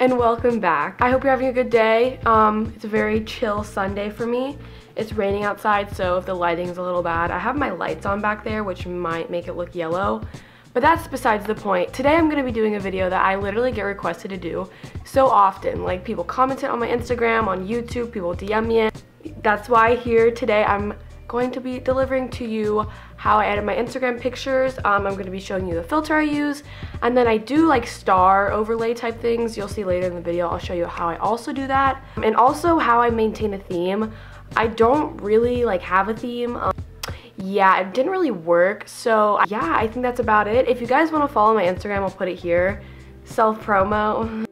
and welcome back. I hope you're having a good day. It's a very chill Sunday for me. It's raining outside, so if the lighting's a little bad, I have my lights on back there, which might make it look yellow, but that's besides the point. Today I'm going to be doing a video that I literally get requested to do so often. Like, people commented on my Instagram, on YouTube, people DM me it. That's why here today I'm going to be delivering to you how I edit my Instagram pictures. I'm going to be showing you the filter I use, and then I do like star overlay type things. You'll see later in the video. I'll show you how I also do that, and also how I maintain a theme. I don't really like have a theme. Yeah, it didn't really work, so yeah, I think that's about it. If you guys want to follow my Instagram, I'll put it here. Self promo.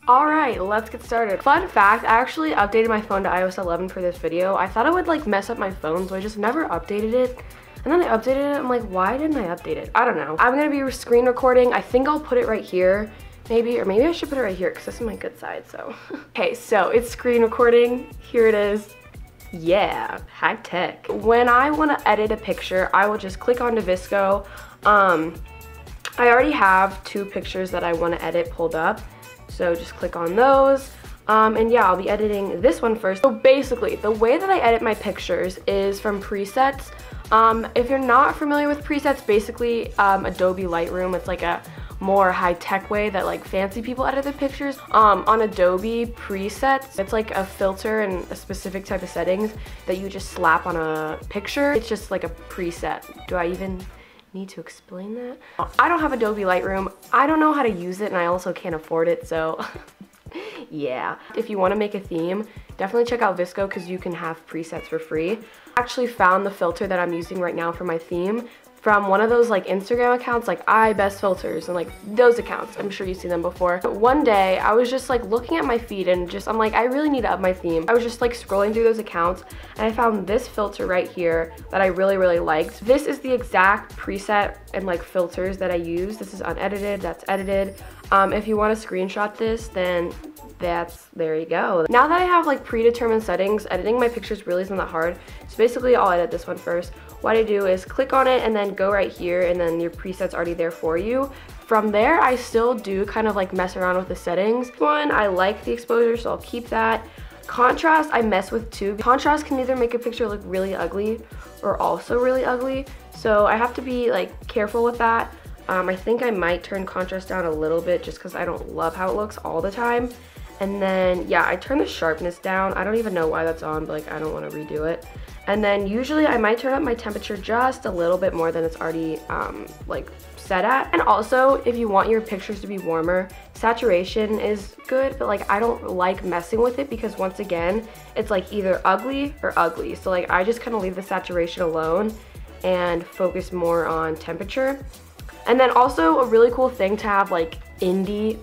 Alright, let's get started. Fun fact, I actually updated my phone to iOS 11 for this video. I thought it would like mess up my phone, so I just never updated it. And then I updated it, I'm like, why didn't I update it? I don't know. I'm gonna be screen recording. I think I'll put it right here, maybe, or maybe I should put it right here because this is my good side, so. Okay, so it's screen recording. Here it is. Yeah, high tech. When I wanna edit a picture, I will just click onto VSCO. I already have 2 pictures that I wanna edit pulled up. So just click on those, and yeah, I'll be editing this one first. So basically, the way that I edit my pictures is from presets. If you're not familiar with presets, basically Adobe Lightroom, it's like a more high-tech way that like fancy people edit their pictures. On Adobe presets, it's like a filter and a specific type of settings that you just slap on a picture. It's just like a preset. Do I even need to explain that? I don't have Adobe Lightroom. I don't know how to use it, and I also can't afford it, so yeah. If you want to make a theme, definitely check out VSCO because you can have presets for free. I actually found the filter that I'm using right now for my theme from one of those like Instagram accounts, like abbysbeautyblog and like those accounts. I'm sure you've seen them before. But one day I was just like looking at my feed and I'm like, I really need to up my theme. I was just like scrolling through those accounts and I found this filter right here that I really liked. This is the exact preset and like filters that I use. This is unedited, that's edited. If you want to screenshot this, then there you go. Now that I have like predetermined settings, editing my pictures really isn't that hard. So basically I'll edit this one first. What I do is click on it and then go right here, and then your preset's already there for you. From there, I still do kind of like mess around with the settings. One, I like the exposure, so I'll keep that. Contrast, I mess with too. Contrast can either make a picture look really ugly or also really ugly. So I have to be like careful with that. I think I might turn contrast down a little bit just because I don't love how it looks all the time. And then, yeah, I turn the sharpness down. I don't even know why that's on, but like I don't want to redo it. And then usually I might turn up my temperature just a little bit more than it's already like set at. And also, if you want your pictures to be warmer, saturation is good, but like I don't like messing with it because once again, it's like either ugly or ugly. So like I just kind of leave the saturation alone and focus more on temperature. And then also a really cool thing to have like indie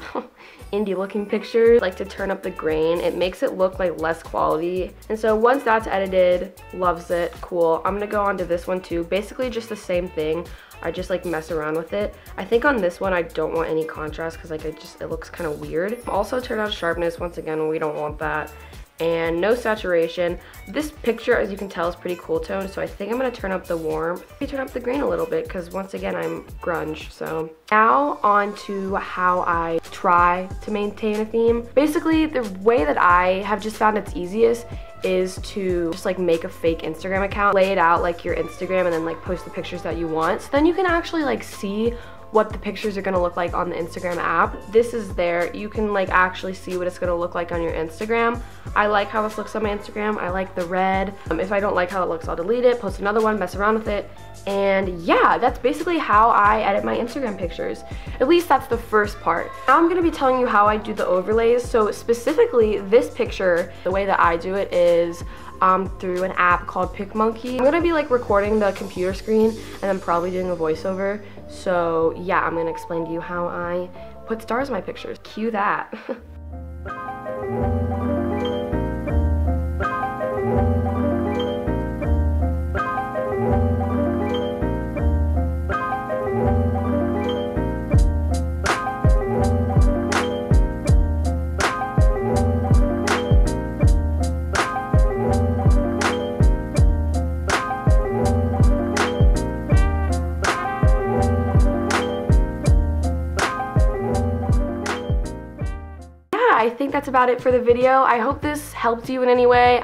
looking pictures, like to turn up the grain. It makes it look like less quality. And so once that's edited, loves it, cool. I'm gonna go on to this one too. Basically just the same thing. I just like mess around with it. I think on this one I don't want any contrast because like it looks kind of weird. Also turn on sharpness, once again we don't want that. And no saturation. This picture, as you can tell, is pretty cool toned, so I think I'm gonna turn up the warmth. Maybe turn up the grain a little bit because once again I'm grunge. So now on to how I try to maintain a theme. Basically, the way that I have just found it's easiest is to just like make a fake Instagram account, lay it out like your Instagram, and then like post the pictures that you want. So then you can actually like see what the pictures are gonna look like on the Instagram app. This is there. You can like actually see what it's gonna look like on your Instagram. I like how this looks on my Instagram. I like the red. If I don't like how it looks, I'll delete it, post another one, mess around with it. And yeah, that's basically how I edit my Instagram pictures. At least that's the first part. Now I'm gonna be telling you how I do the overlays. So specifically this picture, the way that I do it is through an app called PicMonkey. I'm gonna be like recording the computer screen and then probably doing a voiceover. So yeah, I'm gonna explain to you how I put stars in my pictures. Cue that. that's about it for the video. I hope this helped you in any way.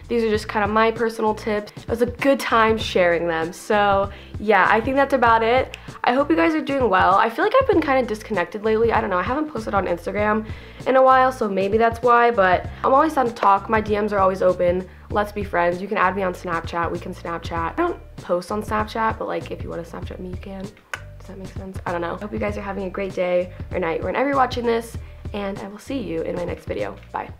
These are just kind of my personal tips. It was a good time sharing them. So yeah, I think that's about it. I hope you guys are doing well. I feel like I've been kind of disconnected lately. I don't know, I haven't posted on Instagram in a while, so maybe that's why, but I'm always down to talk. My DMs are always open. Let's be friends. You can add me on Snapchat. We can Snapchat. I don't post on Snapchat, but like if you want to Snapchat me, you can. Does that make sense? I don't know. I hope you guys are having a great day or night whenever you're watching this, and I will see you in my next video. Bye.